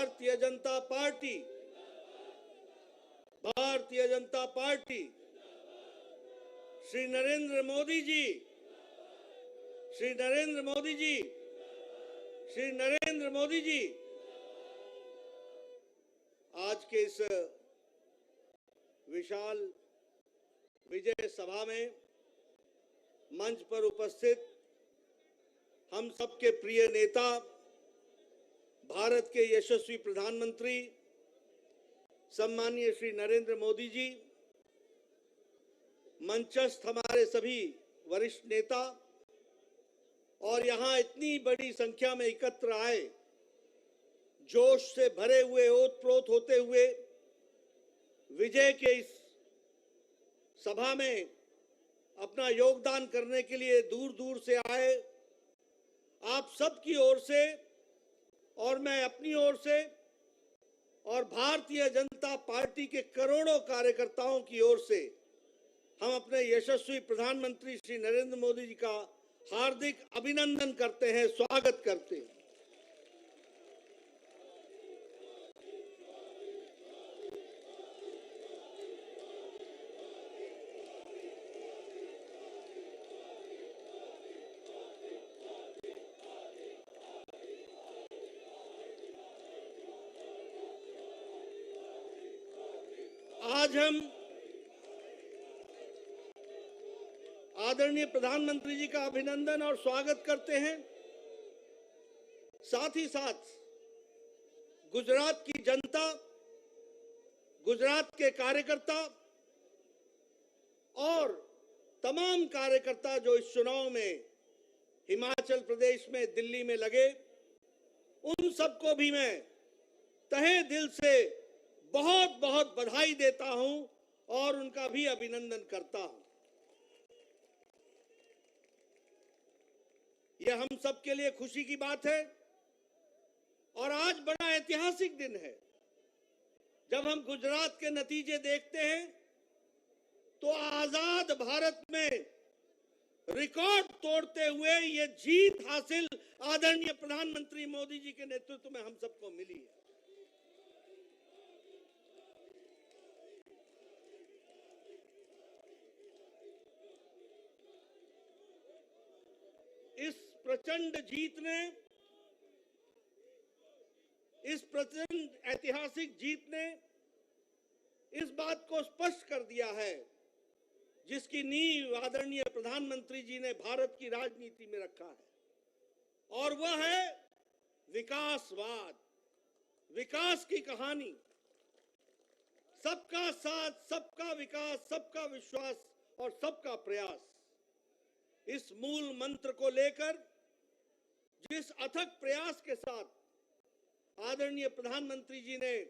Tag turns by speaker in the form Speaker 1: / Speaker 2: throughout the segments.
Speaker 1: Bharatiya Janata party, Bharatiya Janata party, Shri Narendra Modi ji, Shri Narendra Modi ji, Shri Narendra Modi ji. आज के इस विशाल विजय सभा में मंच पर उपस्थित हम सबके प्रिय नेता, भारत के यशस्वी प्रधानमंत्री सम्मानीय श्री नरेंद्र मोदी जी, मंचस्थ हमारे सभी वरिष्ठ नेता और यहां इतनी बड़ी संख्या में एकत्र आए, जोश से भरे हुए, ओतप्रोत होते हुए विजय के इस सभा में अपना योगदान करने के लिए दूर दूर से आए, आप सबकी ओर से और मैं अपनी ओर से और भारतीय जनता पार्टी के करोड़ों कार्यकर्ताओं की ओर से हम अपने यशस्वी प्रधानमंत्री श्री नरेंद्र मोदी जी का हार्दिक अभिनंदन करते हैं, स्वागत करते हैं। आज हम आदरणीय प्रधानमंत्री जी का अभिनंदन और स्वागत करते हैं। साथ ही साथ गुजरात की जनता, गुजरात के कार्यकर्ता और तमाम कार्यकर्ता जो इस चुनाव में हिमाचल प्रदेश में, दिल्ली में लगे, उन सबको भी मैं तहे दिल से बहुत बहुत बधाई देता हूं और उनका भी अभिनंदन करता हूं। यह हम सब के लिए खुशी की बात है और आज बड़ा ऐतिहासिक दिन है। जब हम गुजरात के नतीजे देखते हैं तो आजाद भारत में रिकॉर्ड तोड़ते हुए ये जीत हासिल आदरणीय प्रधानमंत्री मोदी जी के नेतृत्व में हम सबको मिली है। इस प्रचंड ऐतिहासिक जीत ने इस बात को स्पष्ट कर दिया है जिसकी नींव आदरणीय प्रधानमंत्री जी ने भारत की राजनीति में रखा है, और वह है विकासवाद, विकास की कहानी। सबका साथ, सबका विकास, सबका विश्वास और सबका प्रयास, इस मूल मंत्र को लेकर जिस अथक प्रयास के साथ आदरणीय प्रधानमंत्री जी ने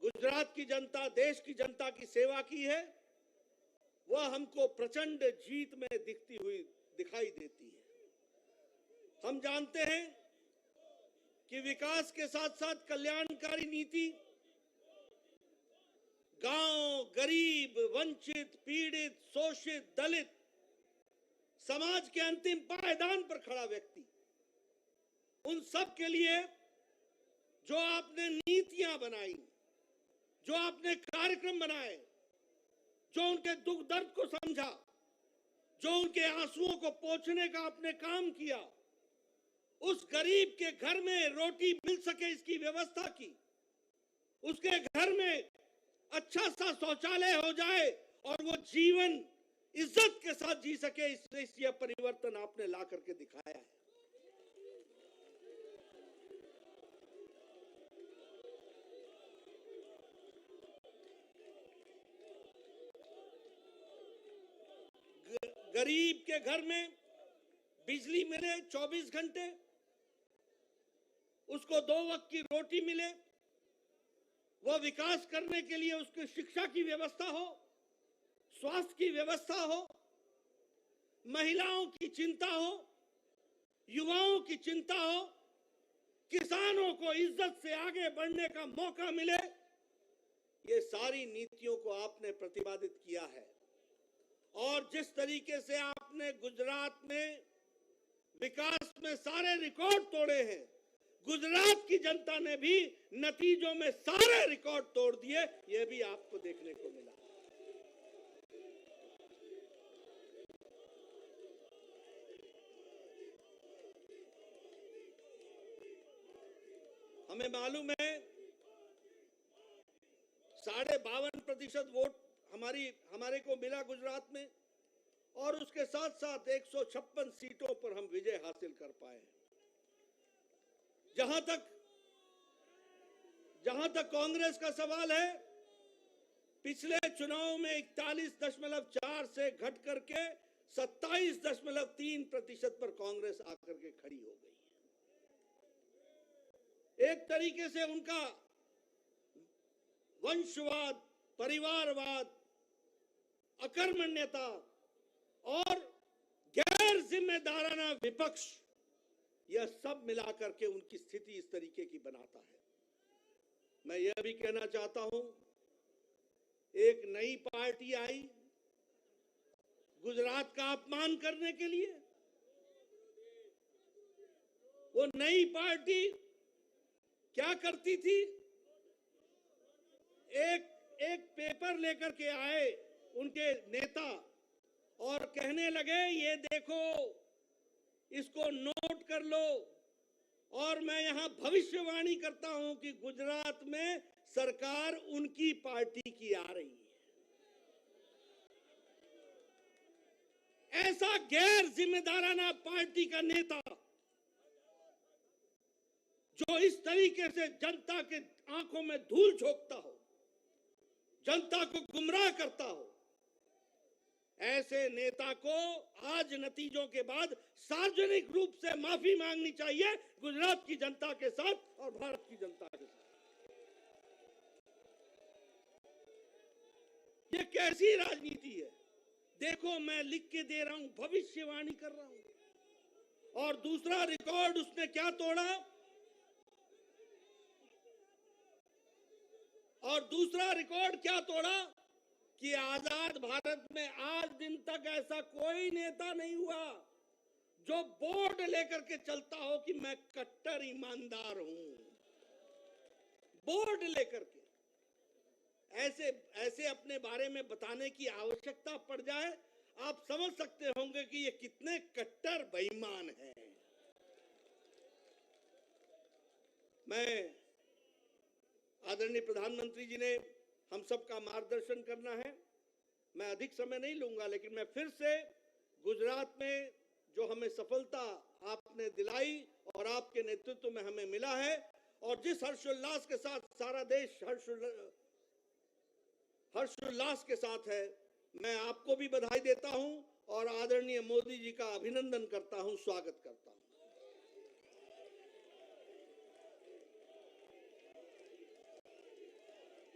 Speaker 1: गुजरात की जनता, देश की जनता की सेवा की है, वह हमको प्रचंड जीत में दिखाई देती है। हम जानते हैं कि विकास के साथ साथ कल्याणकारी नीति गांव, गरीब, वंचित, पीड़ित, शोषित, दलित, समाज के अंतिम पायदान पर खड़ा व्यक्ति, उन सब के लिए जो आपने नीतियां बनाई, जो आपने कार्यक्रम बनाए, जो उनके दुख दर्द को समझा, जो उनके आंसुओं को पोंछने का आपने काम किया, उस गरीब के घर में रोटी मिल सके इसकी व्यवस्था की, उसके घर में अच्छा सा शौचालय हो जाए और वो जीवन इज्जत के साथ जी सके, इससे यह परिवर्तन आपने ला करके दिखाया है। गरीब के घर में बिजली मिले 24 घंटे, उसको 2 वक्त की रोटी मिले, वह विकास करने के लिए उसकी शिक्षा की व्यवस्था हो, स्वास्थ्य की व्यवस्था हो, महिलाओं की चिंता हो, युवाओं की चिंता हो, किसानों को इज्जत से आगे बढ़ने का मौका मिले, ये सारी नीतियों को आपने प्रतिपादित किया है। और जिस तरीके से आपने गुजरात में विकास में सारे रिकॉर्ड तोड़े हैं, गुजरात की जनता ने भी नतीजों में सारे रिकॉर्ड तोड़ दिए, यह भी आपको देखने को मिला। हमें मालूम है 52.5% वोट हमारे को मिला गुजरात में, और उसके साथ साथ 156 सीटों पर हम विजय हासिल कर पाए। जहां तक कांग्रेस का सवाल है, पिछले चुनाव में 41.4 से घट करके 27.3% पर कांग्रेस आकर के खड़ी हो गई है। एक तरीके से उनका वंशवाद, परिवारवाद, अकर्मण्यता और गैर जिम्मेदाराना विपक्ष, यह सब मिलाकर के उनकी स्थिति इस तरीके की बनाता है। मैं यह भी कहना चाहता हूं, एक नई पार्टी आई गुजरात का अपमान करने के लिए। वो नई पार्टी क्या करती थी? एक पेपर लेकर के आए उनके नेता और कहने लगे, ये देखो, इसको नोट कर लो, और मैं यहां भविष्यवाणी करता हूं कि गुजरात में सरकार उनकी पार्टी की आ रही है। ऐसा गैर जिम्मेदाराना पार्टी का नेता जो इस तरीके से जनता के आंखों में धूल झोंकता हो, जनता को गुमराह करता हो, ऐसे नेता को आज नतीजों के बाद सार्वजनिक रूप से माफी मांगनी चाहिए गुजरात की जनता के साथ और भारत की जनता के साथ। ये कैसी राजनीति है? देखो, मैं लिख के दे रहा हूं, भविष्यवाणी कर रहा हूं। और दूसरा रिकॉर्ड उसने क्या तोड़ा? और दूसरा रिकॉर्ड क्या तोड़ा कि आजाद भारत में आज दिन तक ऐसा कोई नेता नहीं हुआ जो बोर्ड लेकर के चलता हो कि मैं कट्टर ईमानदार हूं। बोर्ड लेकर के ऐसे अपने बारे में बताने की आवश्यकता पड़ जाए, आप समझ सकते होंगे कि ये कितने कट्टर बेईमान हैं। मैं आदरणीय प्रधानमंत्री जी ने हम सबका मार्गदर्शन करना है, मैं अधिक समय नहीं लूंगा, लेकिन मैं फिर से गुजरात में जो हमें सफलता आपने दिलाई और आपके नेतृत्व में हमें मिला है, और जिस हर्षोल्लास के साथ सारा देश हर्षोल्लास के साथ है, मैं आपको भी बधाई देता हूं और आदरणीय मोदी जी का अभिनंदन करता हूं, स्वागत करता हूं।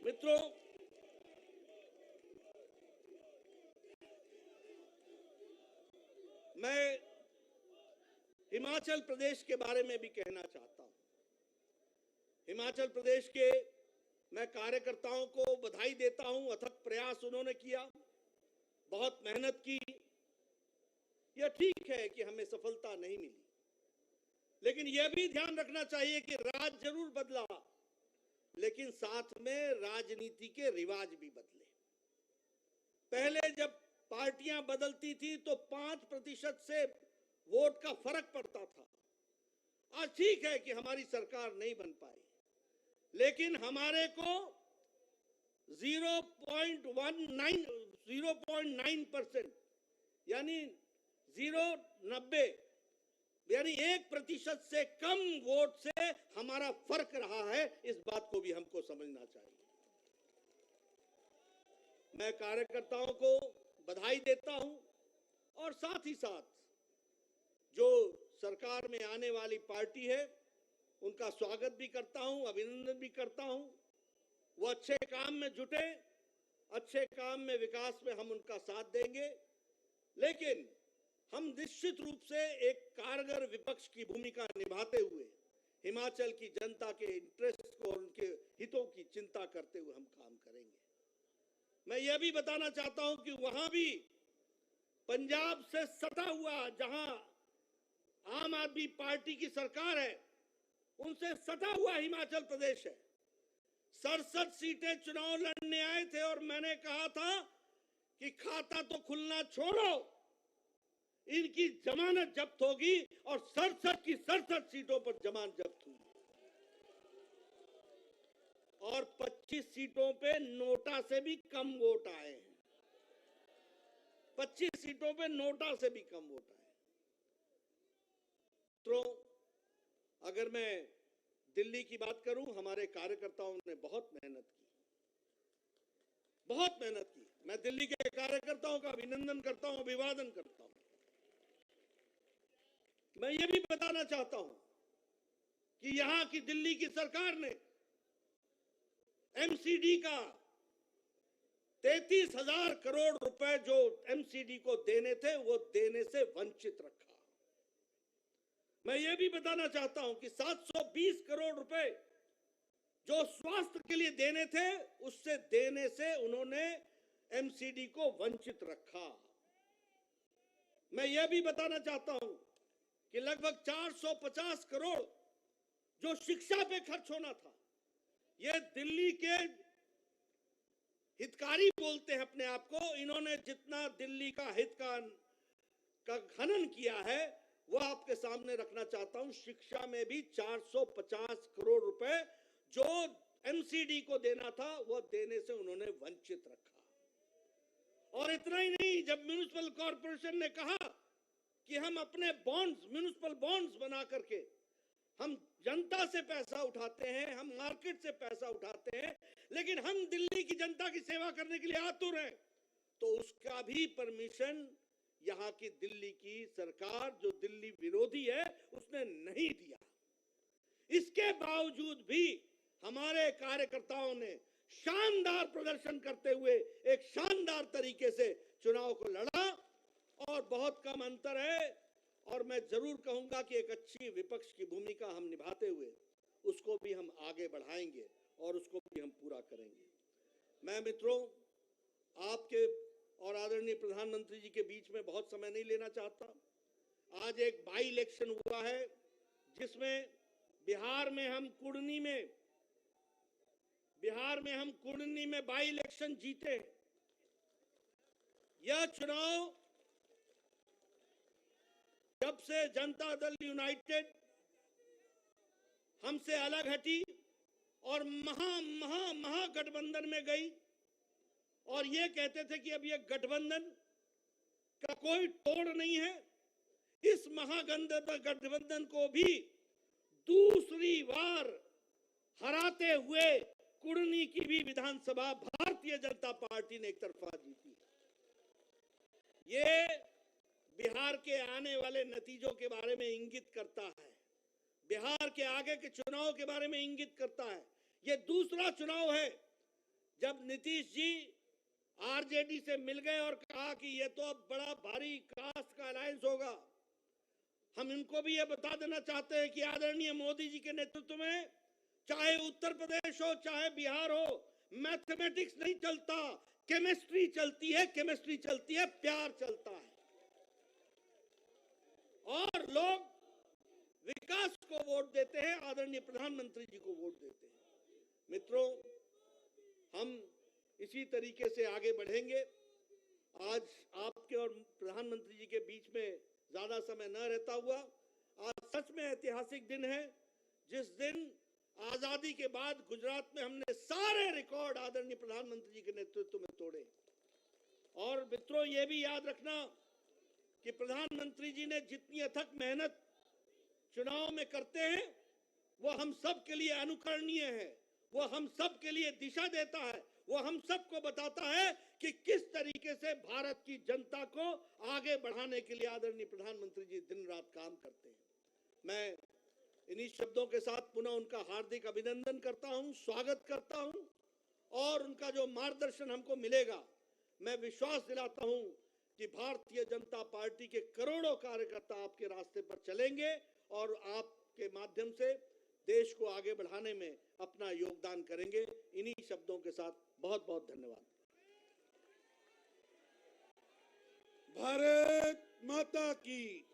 Speaker 1: मित्रों, मैं हिमाचल प्रदेश के बारे में भी कहना चाहता हूं। हिमाचल प्रदेश के मैं कार्यकर्ताओं को बधाई देता हूं, अथक प्रयास उन्होंने किया, बहुत मेहनत की। यह ठीक है कि हमें सफलता नहीं मिली, लेकिन यह भी ध्यान रखना चाहिए कि राज जरूर बदला, लेकिन साथ में राजनीति के रिवाज भी बदले। पहले जब पार्टियां बदलती थी तो 5% से वोट का फर्क पड़ता था। आज ठीक है कि हमारी सरकार नहीं बन पाई, लेकिन हमारे को 0.9% यानी 0.90 यानी 1% से कम वोट से हमारा फर्क रहा है। इस बात को भी हमको समझना चाहिए। मैं कार्यकर्ताओं को बधाई देता हूं और साथ ही साथ जो सरकार में आने वाली पार्टी है उनका स्वागत भी करता हूं, अभिनंदन भी करता हूं। वो अच्छे काम में जुटे, अच्छे काम में, विकास में हम उनका साथ देंगे, लेकिन हम निश्चित रूप से एक कारगर विपक्ष की भूमिका निभाते हुए हिमाचल की जनता के इंटरेस्ट को और उनके हितों की चिंता करते हुए हम काम करेंगे। मैं यह भी बताना चाहता हूं कि वहां भी पंजाब से सटा हुआ, जहां आम आदमी पार्टी की सरकार है, उनसे सटा हुआ हिमाचल प्रदेश है। 67 सीटें चुनाव लड़ने आए थे और मैंने कहा था कि खाता तो खुलना छोड़ो, इनकी जमानत जब्त होगी, और 67 की 67 सीटों पर जमानत जब्त हुई और 25 सीटों पे नोटा से भी कम वोट आए हैं। 25 सीटों पे नोटा से भी कम वोट आए। तो अगर मैं दिल्ली की बात करूं, हमारे कार्यकर्ताओं ने बहुत मेहनत की, बहुत मेहनत की। मैं दिल्ली के कार्यकर्ताओं का अभिनंदन करता हूं, अभिवादन करता हूं। मैं ये भी बताना चाहता हूं कि यहां की दिल्ली की सरकार ने एमसीडी का 33,000 करोड़ रुपए जो एमसीडी को देने थे, वो देने से वंचित रखा। मैं ये भी बताना चाहता हूं कि 720 करोड़ रुपए जो स्वास्थ्य के लिए देने थे, उससे देने से उन्होंने एमसीडी को वंचित रखा। मैं यह भी बताना चाहता हूं कि लगभग 450 करोड़ जो शिक्षा पे खर्च होना था, यह दिल्ली के हितकारी बोलते हैं अपने आप को, इन्होंने जितना दिल्ली का हित का खनन किया है, वह आपके सामने रखना चाहता हूं। शिक्षा में भी 450 करोड़ रुपए जो एमसीडी को देना था, वह देने से उन्होंने वंचित रखा। और इतना ही नहीं, जब म्युनिसिपल कॉर्पोरेशन ने कहा कि हम अपने बॉन्ड्स, म्युनिसिपल बॉन्ड्स बना करके हम जनता से पैसा उठाते हैं, हम मार्केट से पैसा उठाते हैं, लेकिन हम दिल्ली की जनता की सेवा करने के लिए आतुर हैं, तो उसका भी परमिशन यहां की दिल्ली की सरकार, जो दिल्ली विरोधी है, उसने नहीं दिया। इसके बावजूद भी हमारे कार्यकर्ताओं ने शानदार प्रदर्शन करते हुए एक शानदार तरीके से चुनाव को लड़ा और बहुत कम अंतर है। और मैं जरूर कहूंगा कि एक अच्छी विपक्ष की भूमिका हम निभाते हुए उसको भी हम आगे बढ़ाएंगे और उसको भी हम पूरा करेंगे। मैं मित्रों, आपके और आदरणीय प्रधानमंत्री जी के बीच में बहुत समय नहीं लेना चाहता। आज एक बाई इलेक्शन हुआ है जिसमें बिहार में हम कुर्नी में बाई इलेक्शन जीते। यह चुनाव जब से जनता दल यूनाइटेड हमसे अलग हटी और महागठबंधन में गई, और ये कहते थे कि अब ये गठबंधन का कोई तोड़ नहीं है, इस महागठबंधन को भी दूसरी बार हराते हुए कुर्नी की भी विधानसभा भारतीय जनता पार्टी ने एक तरफा जीती। ये बिहार के आने वाले नतीजों के बारे में इंगित करता है, बिहार के आगे के चुनाव के बारे में इंगित करता है। ये दूसरा चुनाव है जब नीतीश जी आरजेडी से मिल गए और कहा कि ये तो अब बड़ा भारी कास्ट का अलायंस होगा। हम इनको भी ये बता देना चाहते हैं कि आदरणीय मोदी जी के नेतृत्व में चाहे उत्तर प्रदेश हो चाहे बिहार हो, मैथमेटिक्स नहीं चलता, केमिस्ट्री चलती है, केमिस्ट्री चलती है, प्यार चलता है। और लोग विकास को वोट देते हैं, आदरणीय प्रधानमंत्री जी को वोट देते हैं। मित्रों, हम इसी तरीके से आगे बढ़ेंगे। आज आपके और प्रधानमंत्री जी के बीच में ज्यादा समय न रहता हुआ, आज सच में ऐतिहासिक दिन है, जिस दिन आजादी के बाद गुजरात में हमने सारे रिकॉर्ड आदरणीय प्रधानमंत्री जी के नेतृत्व में तोड़े। और मित्रों, ये भी याद रखना कि प्रधानमंत्री जी ने जितनी अथक मेहनत चुनाव में करते हैं, वो हम सब के लिए अनुकरणीय है, वो हम सब के लिए दिशा देता है, वो हम सबको बताता है कि किस तरीके से भारत की जनता को आगे बढ़ाने के लिए आदरणीय प्रधानमंत्री जी दिन रात काम करते हैं। मैं इन्हीं शब्दों के साथ पुनः उनका हार्दिक अभिनंदन करता हूं, स्वागत करता हूं, और उनका जो मार्गदर्शन हमको मिलेगा, मैं विश्वास दिलाता हूं कि भारतीय जनता पार्टी के करोड़ों कार्यकर्ता आपके रास्ते पर चलेंगे और आपके माध्यम से देश को आगे बढ़ाने में अपना योगदान करेंगे। इन्हीं शब्दों के साथ बहुत बहुत धन्यवाद।
Speaker 2: भारत माता की